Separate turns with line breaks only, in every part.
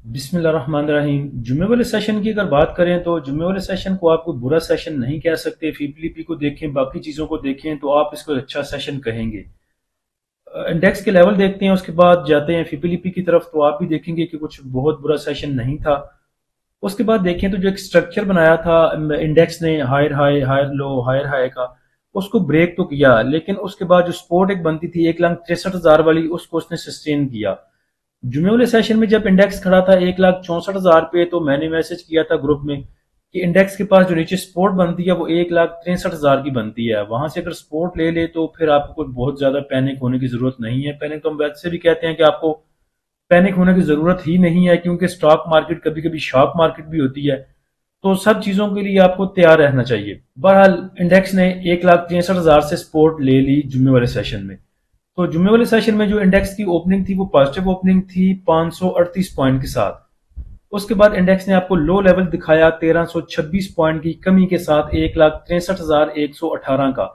بسم اللہ الرحمن الرحیم۔ جمعے والے سیشن کی اگر بات کریں تو جمعے والے سیشن کو آپ کو برا سیشن نہیں کہہ سکتے۔ فی پی کو دیکھیں، باقی چیزوں کو دیکھیں تو آپ اس کو اچھا سیشن کہیں گے۔ انڈیکس کے لیول دیکھتے ہیں، اس کے بعد جاتے ہیں پی کی طرف، تو آپ بھی دیکھیں گے کہ کچھ بہت برا سیشن نہیں تھا۔ اس کے بعد دیکھیں تو جو ایک سٹرکچر بنایا تھا انڈیکس نے، ہائر ہائی ہائر لو ہائر ہائی کا، اس کو بریک تو کیا، لیکن اس کے بعد جو سپورٹ ایک بنتی تھی 1,63,000 والی، اس کو اس نے سسٹین کیا۔ جمعے والے سیشن میں جب انڈیکس کھڑا تھا 1,64,000 پہ، تو میں نے میسج کیا تھا گروپ میں کہ انڈیکس کے پاس جو نیچے سپورٹ بنتی ہے وہ 1,63,000 کی بنتی ہے، وہاں سے اگر سپورٹ لے لے تو پھر آپ کو کوئی بہت زیادہ پینک ہونے کی ضرورت نہیں ہے۔ پینک تو ہم ویسے بھی کہتے ہیں کہ آپ کو پینک ہونے کی ضرورت ہی نہیں ہے، کیونکہ سٹاک مارکیٹ کبھی کبھی شارپ مارکیٹ بھی ہوتی ہے، تو سب چیزوں کے لیے آپ کو تیار رہنا چاہیے۔ بہرحال انڈیکس نے 1,63,000 سے سپورٹ لے لی جمعے والے سیشن میں۔ تو جمعے والے سیشن میں جو انڈیکس کی اوپننگ تھی وہ پازیٹیو اوپننگ تھی 538 پوائنٹ کے ساتھ۔ اس کے بعد انڈیکس نے آپ کو لو لیول دکھایا 1326 پوائنٹ کی کمی کے ساتھ 1,63,118 کا۔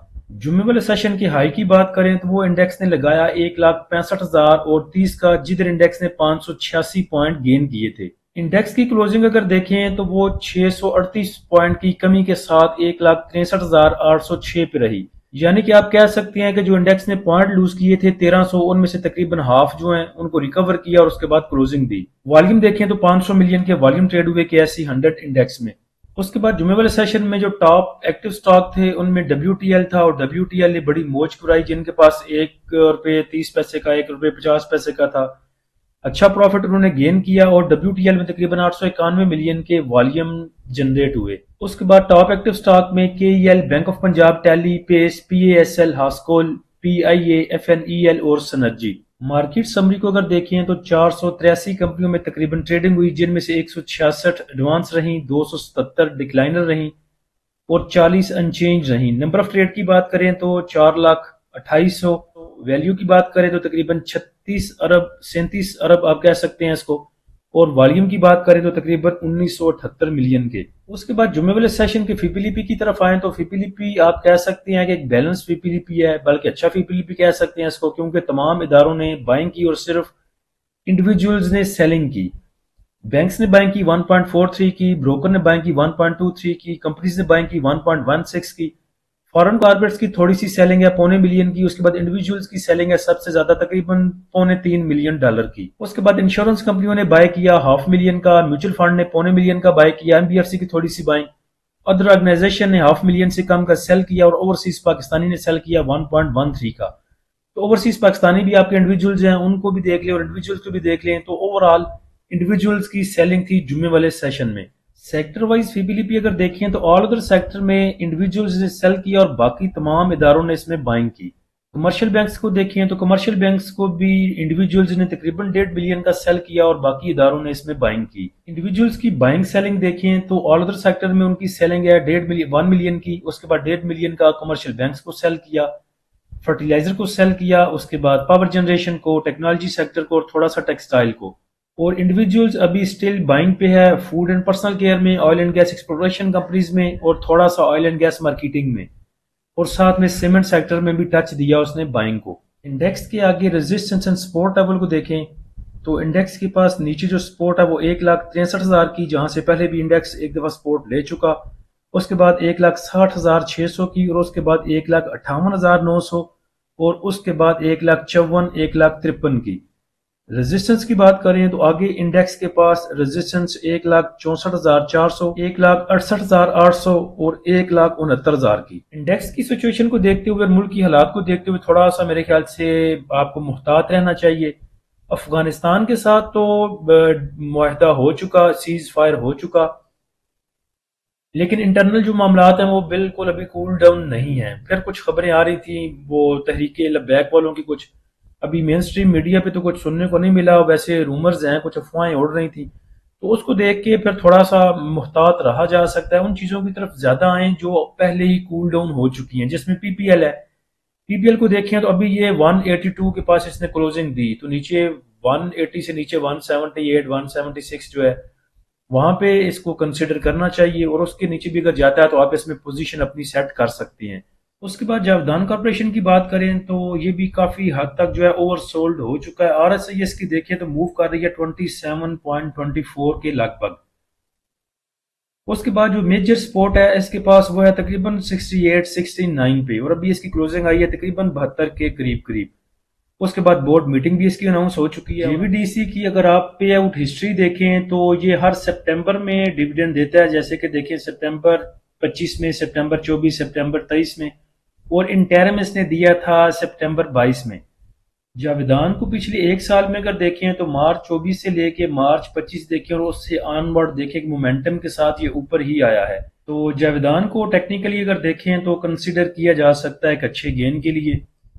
جمعے والے سیشن کی ہائی کی بات کریں تو وہ انڈیکس نے لگایا 1,65,030 کا، جدھر انڈیکس نے 586 پوائنٹ گین کیے تھے۔ انڈیکس کی کلوزنگ اگر دیکھیں تو وہ 638 پوائنٹ کی کمی کے ساتھ 1,63,806 پہ رہی، یعنی کہ آپ کہہ سکتے ہیں کہ جو انڈیکس نے پوائنٹ لوز کیے تھے 1300، ان میں سے تقریباً ہاف جو ہیں ان کو ریکور کیا اور اس کے بعد کلوزنگ دی۔ والیوم دیکھیں تو 500 ملین کے والیوم ٹریڈ ہوئے KSE 100 انڈیکس میں۔ اس کے بعد جمعے والے سیشن میں جو ٹاپ ایکٹیو سٹاک تھے ان میں WTL تھا، اور WTL نے بڑی موج کرائی، جن کے پاس 1 روپے 30 پیسے کا، 1 روپے 50 پیسے کا تھا۔ اچھا پروفٹ انہوں نے گین کیا، اور WTL میں تقریباً 891 ملین کے والیوم جنریٹ ہوئے۔ اس کے بعد ٹاپ ایکٹیو سٹاک میں KEL، bank of Punjab, tele, pace, PASL، Hascol, PIA، FNEL اور سنرجی۔ مارکیٹ سمری کو اگر دیکھیں تو 483 کمپنیوں میں تقریباً ٹریڈنگ ہوئی، جن میں سے 166 ایڈوانس رہیں، 277 ڈکلائنر رہیں اور 40 انچینج رہیں۔ نمبر آف ٹریڈ کی بات کریں تو 4,28,000، ویلیو کی بات کریں تو تقریباً 36 ارب 37 ارب آپ کہہ سکتے ہیں اس کو، اور والیوم کی بات کریں تو تقریباً 1978 ملین کے۔ اس کے بعد جمعے والے سیشن کے FIPP کی طرف آئیں تو FIPP آپ کہہ سکتے ہیں کہ ایک بیلنس FIPP ہے، بلکہ اچھا FIPP کہہ سکتے ہیں اس کو، کیونکہ تمام اداروں نے بائنگ کی اور صرف انڈیویجولز نے سیلنگ کی۔ بینکس نے بائنگ کی 1.43 کی، بروکر نے بائنگ کی 1.23 کی، کمپنیز نے بائنگ کی 1.16 کی، فارن کارپوریٹس کی تھوڑی سی سیلنگ ہے $250,000 کی۔ اس کے بعد انڈیویجولز کی سیلنگ ہے سب سے زیادہ، تقریباً $3.25 کی۔ اس کے بعد انشورنس کمپنیوں نے بائی کیا $500,000 کا، میوچل فنڈ نے $250,000 کا بائی کیا، MBFC کی تھوڑی سی بائنگ، ادر آرگنائزیشن نے $500,000 سے کم کا سیل کیا، اور اوورسیز پاکستانی نے سیل کیا 1.13 کا۔ تو اوورسیز پاکستانی بھی آپ کے انڈیویجولز ہیں، ان کو بھی دیکھ لیں اور انڈیویجولز کو بھی دیکھ لیں۔ تو اوورال انڈیویجولز کی سیلنگ تھی جمعے والے سیشن میں۔ سیکٹر وائز FIPP اگر دیکھیں تو آل ادر سیکٹر میں انڈیویجولز نے سیل کیا اور باقی تمام اداروں نے اس میں بائنگ کی۔ کمرشل بینکس کو دیکھیں تو کمرشل بینکس کو بھی انڈیویجولز نے تقریباً $1.5 بلین کا سیل کیا اور باقی اداروں نے اس میں بائنگ کی۔ انڈیویجولز کی بائنگ سیلنگ دیکھیں تو آل ادر سیکٹر میں ان کی سیلنگ ہے 1 ملین کی، اس کے بعد 1.5 ملین کا کمرشل بینکس کو سیل کیا، فرٹیلائزر کو سیل کیا، اس کے بعد پاور جنریشن کو، ٹیکنالوجی سیکٹر کو، اور تھوڑا سا ٹیکسٹائل کو۔ اور انڈیویجولز ابھی سٹل بائنگ پہ ہے فوڈ اینڈ پرسنل کیئر میں، oil and gas exploration companies میں، اور تھوڑا سا آئل اینڈ گیس مارکیٹنگ میں، اور ساتھ میں سیمنٹ سیکٹر میں بھی ٹچ دیا اس نے بائنگ کو۔ انڈیکس کے آگے ریزسٹنس اینڈ سپورٹ لیول کو دیکھیں تو انڈیکس کے پاس نیچے جو سپورٹ ہے وہ 1,63,000 کی، جہاں سے پہلے بھی انڈیکس ایک دفعہ سپورٹ لے چکا، اس کے بعد 1,60,600 کی، اور اس کے بعد 1,58,900، اور اس کے بعد 1,54,000 1,53,000 کی۔ ریزسٹنس کی بات کریں تو آگے انڈیکس کے پاس ریزسٹنس 1,64,400، 1,68,800 اور 1,69,000 کی۔ انڈیکس کی سچویشن کو دیکھتے ہوئے اور ملک کی حالات کو دیکھتے ہوئے تھوڑا سا میرے خیال سے آپ کو محتاط رہنا چاہیے۔ افغانستان کے ساتھ تو معاہدہ ہو چکا، سیز فائر ہو چکا، لیکن انٹرنل جو معاملات ہیں وہ بالکل ابھی کول ڈاؤن نہیں ہیں۔ پھر کچھ خبریں آ رہی تھیں وہ تحریک لبیک والوں کی، کچھ ابھی مین سٹریم میڈیا پہ تو کچھ سننے کو نہیں ملا، ویسے رومرز ہیں، کچھ افواہیں اڑ رہی تھیں، تو اس کو دیکھ کے پھر تھوڑا سا محتاط رہا جا سکتا ہے۔ ان چیزوں کی طرف زیادہ آئیں جو پہلے ہی کول ڈاؤن ہو چکی ہیں، جس میں PPL ہے۔ PPL کو دیکھیں تو ابھی یہ 182 کے پاس اس نے کلوزنگ دی، تو نیچے 180 سے نیچے 178 176 جو ہے وہاں پہ اس کو کنسیڈر کرنا چاہیے، اور اس کے نیچے بھی اگر جاتا ہے تو آپ اس میں پوزیشن اپنی سیٹ کر سکتے ہیں۔ اس کے بعد جاودان کارپوریشن کی بات کریں تو یہ بھی کافی حد تک جو ہے اوور سولڈ ہو چکا ہے. آر ایس آئی اس کی دیکھیں تو موو کر رہی ہے 27.24 کے لگ بھگ. اس کے بعد جو میجر سپورٹ ہے اس کے پاس وہ ہے تقریباً 68-69 پہ، اور ابھی اس کی کلوزنگ آئی ہے تقریباً 72 کے قریب قریب. اس کے بعد بورڈ میٹنگ بھی اس کی اناؤنس ہو چکی ہے. جے وی ڈی سی کی اگر آپ پے آؤٹ ہسٹری دیکھیں تو یہ ہر سپٹمبر میں ڈیویڈنڈ دیتا ہے، جیسے کہ دیکھیں سپٹمبر 25 میں، سپٹمبر 24، سپٹمبر 23 میں، اور انٹرم اس نے دیا تھا سپٹمبر 22 میں. جاویدان کو پچھلے ایک سال میں اگر دیکھیں تو مارچ 24 سے لے کے مارچ 25 دیکھیں اور اس سے آن ورڈ دیکھیں کہ مومنٹم کے ساتھ یہ اوپر ہی آیا ہے. تو جاویدان کو ٹیکنیکلی اگر دیکھیں تو کنسیڈر کیا جا سکتا ہے ایک اچھے گین کے لیے.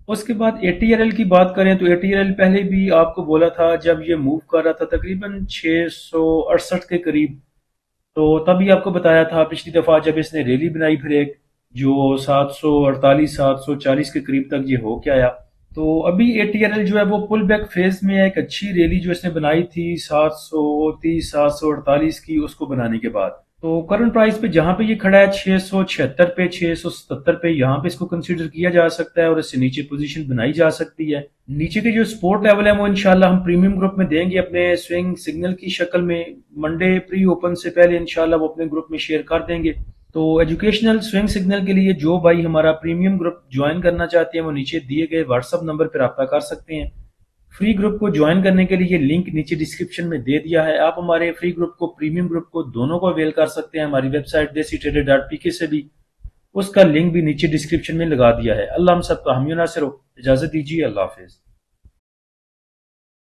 اس کے بعد اے ٹی آر ایل کی بات کریں تو اے ٹی آر ایل پہلے بھی آپ کو بولا تھا جب یہ موو کر رہا تھا تقریباً 668 کے قریب، تو تبھی آپ کو بتایا تھا پچھلی دفعہ جب اس نے ریلی بنائی پھر ایک جو 748 740 کے قریب تک یہ ہو کے آیا. تو ابھی اے ٹی آر ایل جو ہے وہ پل بیک فیز میں ہے. ایک اچھی ریلی جو اس نے بنائی تھی 730 748 کی، اس کو بنانے کے بعد تو کرنٹ پرائز پہ جہاں پہ یہ کھڑا ہے 676 پہ 677 پہ، یہاں پہ اس کو کنسیڈر کیا جا سکتا ہے اور اس سے نیچے پوزیشن بنائی جا سکتی ہے. نیچے کے جو سپورٹ لیول ہیں وہ انشاءاللہ ہم پریمیم گروپ میں دیں گے اپنے سوئنگ سگنل کی شکل میں. منڈے پری اوپن سے پہلے انشاءاللہ وہ اپنے گروپ میں شیئر کر دیں گے. تو ایجوکیشنل سوئنگ سگنل کے لیے جو بھائی ہمارا پریمیم گروپ جوائن کرنا چاہتے ہیں وہ نیچے دیے گئے واٹس ایپ نمبر پر رابطہ کر سکتے ہیں. فری گروپ کو جوائن کرنے کے لیے لنک نیچے ڈسکرپشن میں دے دیا ہے. آپ ہمارے فری گروپ کو، پریمیم گروپ کو، دونوں کو اویل کر سکتے ہیں ہماری ویب سائٹ desitrader.pk سے بھی. اس کا لنک بھی نیچے ڈسکرپشن میں لگا دیا ہے. اللہ ہم سب کا حامی و ناصر ہو. اجازت دیجیے، اللہ حافظ.